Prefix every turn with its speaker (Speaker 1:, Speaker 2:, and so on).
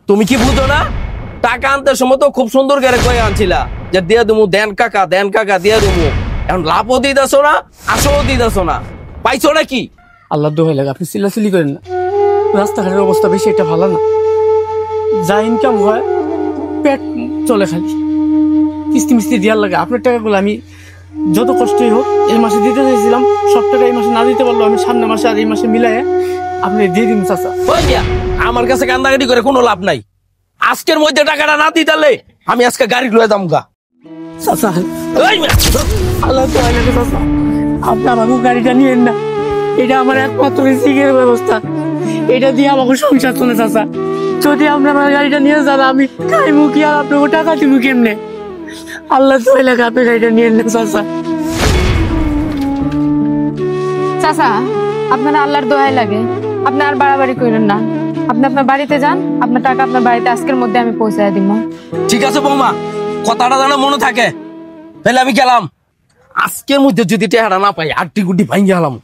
Speaker 1: তুমি কি বুঝো না? টাকা আনতে সময় তো খুব সুন্দর করে কয়ে আনছিলা যে দিয়ে দেবো, দেন কাকা দিয়ে দেবো। এখন লাভও দিতেছো না, আসও দিতেছো না, পাইছো নাকি?
Speaker 2: আল্লাহ দোহাই লাগে আপনি চিল্লাচিল্লি করেন না। রাস্তাঘাটের অবস্থা বেশি একটা ভালো না, যা ইনকাম হয় পেট চলে খালি, কিস্তি মিস্তি দেওয়ার লাগে। আপনার টাকাগুলো আমি যত কষ্টই হোক এই মাসে দিতে চাইছিলাম, সব টাকা এই মাসে না দিতে পারলো আমি সামনের মাসে আর এই মাসে মিলাই আপনি দিয়ে দিন চাচা।
Speaker 1: আমার কাছে কান্দাকাটি করে কোনো লাভ নাই। আজকের মধ্যে টাকাটা না দিতালে আমি আজকে গাড়ি লয়ে দাম গা।
Speaker 2: চাচা আল্লাহ দোহাই লাগে চাচা, আপনি আমাকে গাড়িটা নিয়েন না, এটা আমার একমাত্র রিজিকের ব্যবস্থা, এটা দিয়ে আমাকে সংসার চলে চাচা। যদি আপনি আমার গাড়িটা নিয়ে যান আমি খাইমু কি আর আপনাকে টাকা দিব কেমনে? আল্লাহ দোহাই লাগে আপনি গাড়িটা নিয়েন না চাচা।
Speaker 3: চাচা আপনার আল্লাহর দোহাই লাগে, আপনি আর বাড়াবাড়ি করেন না। আপনি আপনার বাড়িতে যান, আপনার টাকা আপনার বাড়িতে আজকের মধ্যে আমি পৌঁছায় দিব।
Speaker 1: ঠিক আছে বৌমা, কথাটা যেন মনে থাকে। তাহলে আমি গেলাম। আজকের মধ্যে যদি টাকাটা না পাই আটটি গুটি ভাঙে গেলাম।